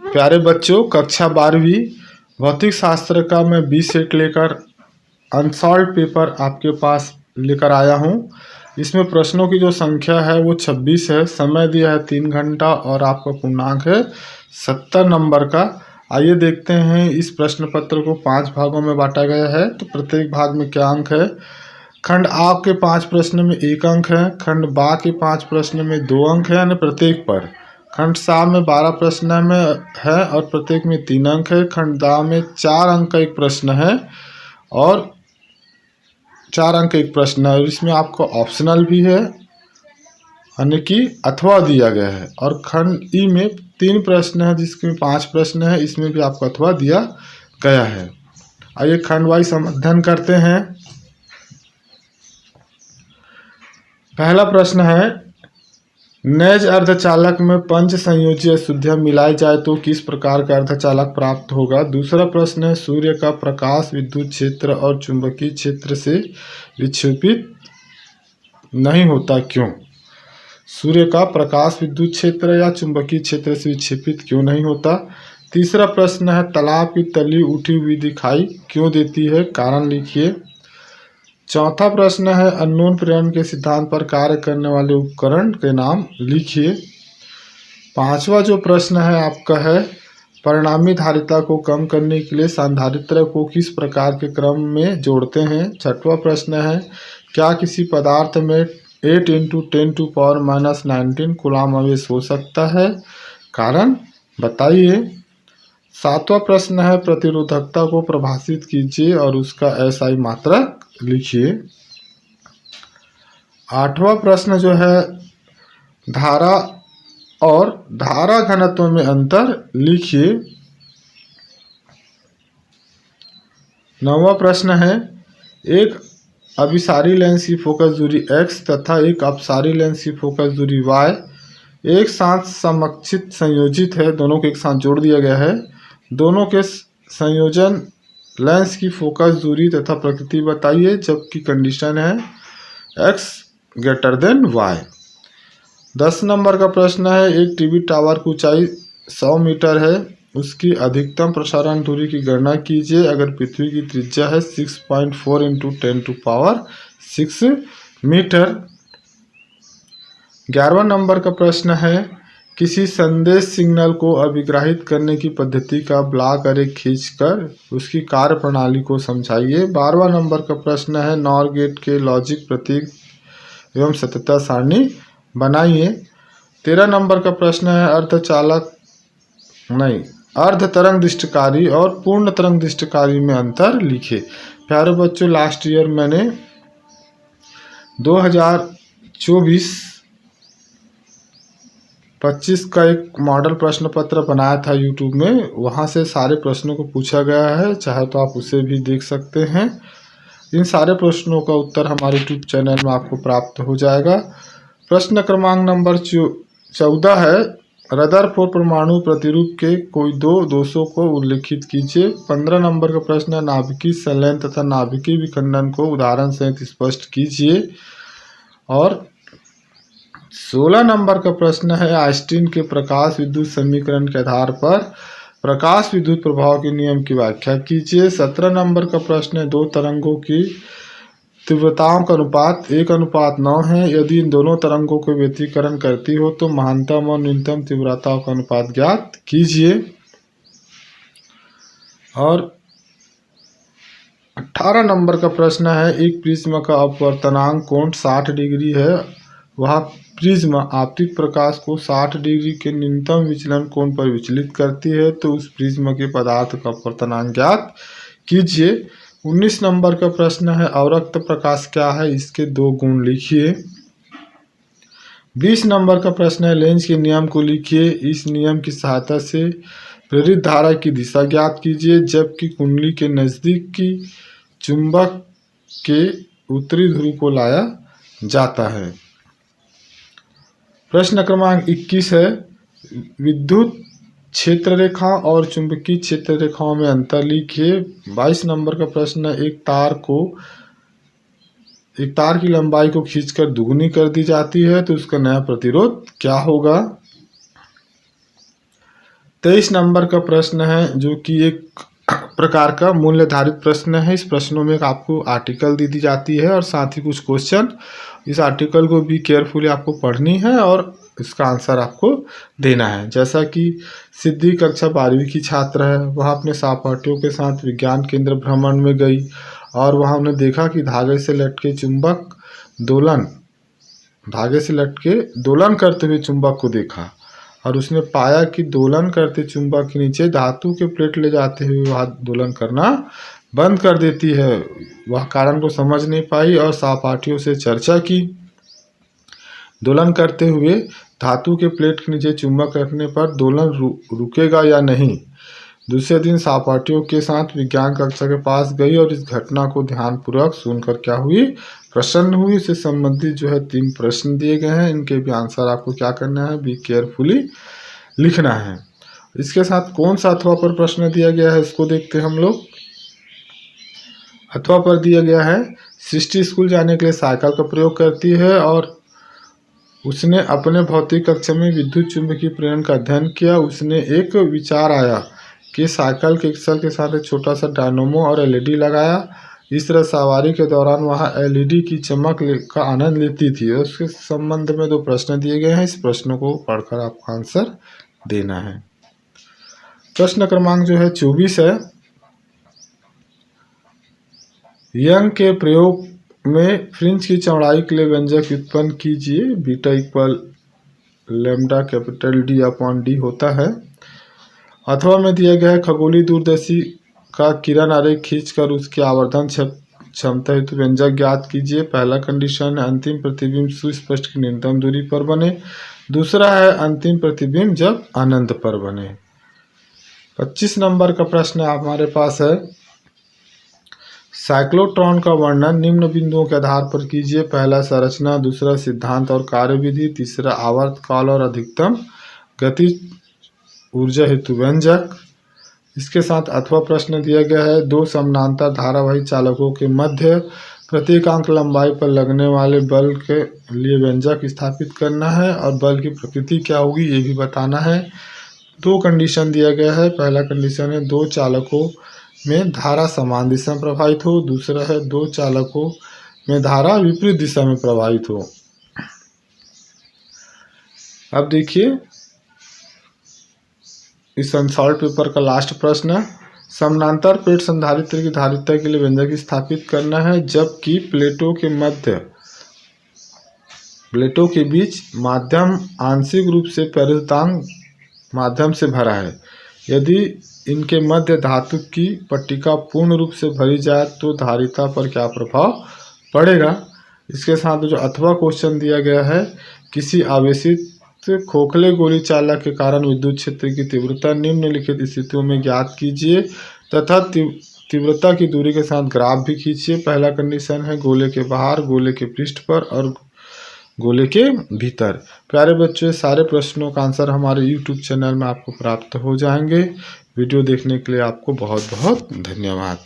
प्यारे बच्चों, कक्षा 12वीं भौतिक शास्त्र का मैं 20 सेट लेकर अनसॉल्व पेपर आपके पास लेकर आया हूं। इसमें प्रश्नों की जो संख्या है वो 26 है। समय दिया है 3 घंटा और आपका पूर्णांक है 70 नंबर का। आइए देखते हैं, इस प्रश्न पत्र को 5 भागों में बांटा गया है। तो प्रत्येक भाग में क्या अंक है? खंड आ के 5 प्रश्न में 1 अंक है, खंड बा के 5 प्रश्न में 2 अंक है यानी प्रत्येक पर। खंड सा में 12 प्रश्न में है और प्रत्येक में 3 अंक है। खंड दा में 4 अंक का एक प्रश्न है और 4 अंक का एक प्रश्न है, और इसमें आपको ऑप्शनल भी है यानी कि अथवा दिया गया है। और खंड ई में 3 प्रश्न है जिसमें 5 प्रश्न है, इसमें भी आपको अथवा दिया गया है। आइए खंड वाइज हम अध्ययन करते हैं। पहला प्रश्न है, नैज अर्धचालक में पंच संयोजी अशुद्धियाँ मिलाई जाए तो किस प्रकार का अर्धचालक प्राप्त होगा। दूसरा प्रश्न है, सूर्य का प्रकाश विद्युत क्षेत्र और चुंबकीय क्षेत्र से विक्षेपित नहीं होता, क्यों? सूर्य का प्रकाश विद्युत क्षेत्र या चुंबकीय क्षेत्र से विक्षेपित क्यों नहीं होता। तीसरा प्रश्न है, तालाब की तली उठी हुई दिखाई क्यों देती है, कारण लिखिए। चौथा प्रश्न है, अननोन प्रेरण के सिद्धांत पर कार्य करने वाले उपकरण के नाम लिखिए। पांचवा जो प्रश्न है आपका है, परिणामी धारिता को कम करने के लिए संधारित्र को किस प्रकार के क्रम में जोड़ते हैं। छठवां प्रश्न है, क्या किसी पदार्थ में 8 × 10⁻⁻19 कूलाम आवेश हो सकता है, कारण बताइए। सातवां प्रश्न है, प्रतिरोधकता को परिभाषित कीजिए और उसका एसआई मात्रक लिखिए। आठवां प्रश्न जो है, धारा और धारा घनत्व में अंतर लिखिए। नौवां प्रश्न है, एक अभिसारी लेंस की फोकस दूरी x तथा एक अपसारी लेंस की फोकस दूरी y एक साथ समक्षित संयोजित है, दोनों को एक साथ जोड़ दिया गया है। दोनों के संयोजन लेंस की फोकस दूरी तथा प्रकृति बताइए, जबकि कंडीशन है x > y। 10 नंबर का प्रश्न है, एक टीवी टावर की ऊंचाई 100 मीटर है, उसकी अधिकतम प्रसारण दूरी की गणना कीजिए अगर पृथ्वी की त्रिज्या है 6.4 × 10⁶ मीटर। 11वां नंबर का प्रश्न है, किसी संदेश सिग्नल को अभिग्रहित करने की पद्धति का ब्लॉक आरेख खींचकर उसकी कार्य प्रणाली को समझाइए। 12वां नंबर का प्रश्न है, नॉर गेट के लॉजिक प्रतीक एवं सत्यता सारणी बनाइए। 13 नंबर का प्रश्न है, अर्ध तरंग दृष्टिकारी और पूर्ण तरंग दृष्टिकारी में अंतर लिखे। प्यारे बच्चों, लास्ट ईयर मैंने 2024-25 का एक मॉडल प्रश्न पत्र बनाया था यूट्यूब में, वहां से सारे प्रश्नों को पूछा गया है, चाहे तो आप उसे भी देख सकते हैं। इन सारे प्रश्नों का उत्तर हमारे यूट्यूब चैनल में आपको प्राप्त हो जाएगा। प्रश्न क्रमांक नंबर 14 है, रदरफोर्ड परमाणु प्रतिरूप के कोई 2 दोषों को उल्लेखित कीजिए। 15 नंबर का प्रश्न है, नाभिकीय संलयन तथा नाभिकीय विखंडन को उदाहरण सहित स्पष्ट कीजिए। और 16 नंबर का प्रश्न है, आइंस्टीन के प्रकाश विद्युत समीकरण के आधार पर प्रकाश विद्युत प्रभाव के नियम की व्याख्या कीजिए। 17 नंबर का प्रश्न है, 2 तरंगों की तीव्रताओं का अनुपात 1:9 है, यदि इन दोनों तरंगों को व्यतिकरण करती हो तो महानतम और न्यूनतम तीव्रताओं का अनुपात ज्ञात कीजिए। और 18 नंबर का प्रश्न है, एक प्रिज्म का अपवर्तनांक कोण 60 डिग्री है, वह प्रिज्म आपतित प्रकाश को 60 डिग्री के न्यूनतम विचलन कोण पर विचलित करती है, तो उस प्रिज्म के पदार्थ का अपवर्तनांक ज्ञात कीजिए। 19 नंबर का प्रश्न है, अवरक्त प्रकाश क्या है, इसके 2 गुण लिखिए। 20 नंबर का प्रश्न है, लेंज के नियम को लिखिए, इस नियम की सहायता से प्रेरित धारा की दिशा ज्ञात कीजिए, जबकि कुंडली के नज़दीक की चुंबक के उत्तरी ध्रुव को लाया जाता है। प्रश्न क्रमांक 21 है, विद्युत क्षेत्र रेखा और चुंबकीय क्षेत्र रेखाओं में अंतर लिखिए। 22 नंबर का प्रश्न है, एक तार की लंबाई को खींचकर दुगनी कर दी जाती है तो उसका नया प्रतिरोध क्या होगा। 23 नंबर का प्रश्न है जो कि एक प्रकार का मूल्य आधारित प्रश्न है। इस प्रश्नों में आपको आर्टिकल दी जाती है और साथ ही कुछ क्वेश्चन। इस आर्टिकल को भी केयरफुली आपको पढ़नी है और इसका आंसर आपको देना है। जैसा कि सिद्धि कक्षा 12वीं की छात्र है, वह अपने सहपाठियों के साथ विज्ञान केंद्र भ्रमण में गई और वहाँ उन्हें देखा कि धागे से लटके दोलन करते हुए चुंबक को देखा और उसने पाया कि दोलन करते चुंबक के नीचे धातु के प्लेट ले जाते हुए वह दोलन करना बंद कर देती है। वह कारण को समझ नहीं पाई और सहपाठियों से चर्चा की। दोलन करते हुए धातु के प्लेट के नीचे चुंबक रखने पर दोलन रुकेगा या नहीं। दूसरे दिन सहपाठियों के साथ विज्ञान कक्षा के पास गई और इस घटना को ध्यानपूर्वक सुनकर क्या हुई, प्रसन्न हुई। इससे संबंधित जो है 3 प्रश्न दिए गए हैं, इनके भी आंसर आपको क्या करना है, बी केयरफुली लिखना है। इसके साथ कौन सा अथवा पर प्रश्न दिया गया है इसको देखते हैं हम लोग। अथवा पर दिया गया है, सृष्टि स्कूल जाने के लिए साइकिल का प्रयोग करती है और उसने अपने भौतिक कक्षा में विद्युत चुंबकीय प्रेरण का अध्ययन किया। उसने एक विचार आया कि साइकिल के एक्सल के साथ एक छोटा सा डायनोमो और एलईडी लगाया। इस तरह सवारी के दौरान वहाँ एलईडी की चमक का आनंद लेती थी। उसके संबंध में 2 प्रश्न दिए गए हैं, इस प्रश्नों को पढ़कर आपको आंसर देना है। प्रश्न क्रमांक जो है 24 है, यंग के प्रयोग में फ्रिंज की चौड़ाई के लिए व्यंजक उत्पन्न कीजिए। Beta equal lambda capital D upon D होता है। अथवा में दिया गया है, खगोलीय दूरदर्शी का किरण आरेख खींचकर उसकी आवर्धन क्षमता हेतु व्यंजक ज्ञात कीजिए। पहला कंडीशन है अंतिम प्रतिबिंब सुस्पष्ट की न्यूनतम दूरी पर बने। दूसरा है अंतिम प्रतिबिंब जब अनंत पर बने। 25 नंबर का प्रश्न हमारे पास है, साइक्लोट्रॉन का वर्णन निम्न बिंदुओं के आधार पर कीजिए। पहला संरचना, दूसरा सिद्धांत और कार्यविधि, तीसरा आवर्तकाल और अधिकतम गति ऊर्जा हेतु व्यंजक। इसके साथ अथवा प्रश्न दिया गया है, 2 समानांतर धारावाही चालकों के मध्य प्रत्येक अंक लंबाई पर लगने वाले बल के लिए व्यंजक स्थापित करना है और बल की प्रकृति क्या होगी ये भी बताना है। 2 कंडीशन दिया गया है। पहला कंडीशन है 2 चालकों में धारा समान दिशा में प्रवाहित हो। दूसरा है 2 चालकों में धारा विपरीत दिशा में प्रवाहित हो। अब देखिए इस अनसॉल्व पेपर का लास्ट प्रश्न, समानांतर प्लेट संधारित्र की धारिता के लिए व्यंजक स्थापित करना है जबकि प्लेटों के बीच माध्यम आंशिक रूप से पैरेलतांग माध्यम से भरा है। यदि इनके मध्य धातु की पट्टिका पूर्ण रूप से भरी जाए तो धारिता पर क्या प्रभाव पड़ेगा। इसके साथ जो अथवा क्वेश्चन दिया गया है, किसी आवेशित खोखले गोली चालक के कारण विद्युत क्षेत्र की तीव्रता निम्नलिखित स्थितियों में ज्ञात कीजिए तथा तीव्रता की दूरी के साथ ग्राफ भी खींचिए। पहला कंडीशन है गोले के बाहर, गोले के पृष्ठ पर और गोले के भीतर। प्यारे बच्चों, सारे प्रश्नों का आंसर हमारे YouTube चैनल में आपको प्राप्त हो जाएंगे। वीडियो देखने के लिए आपको बहुत बहुत धन्यवाद।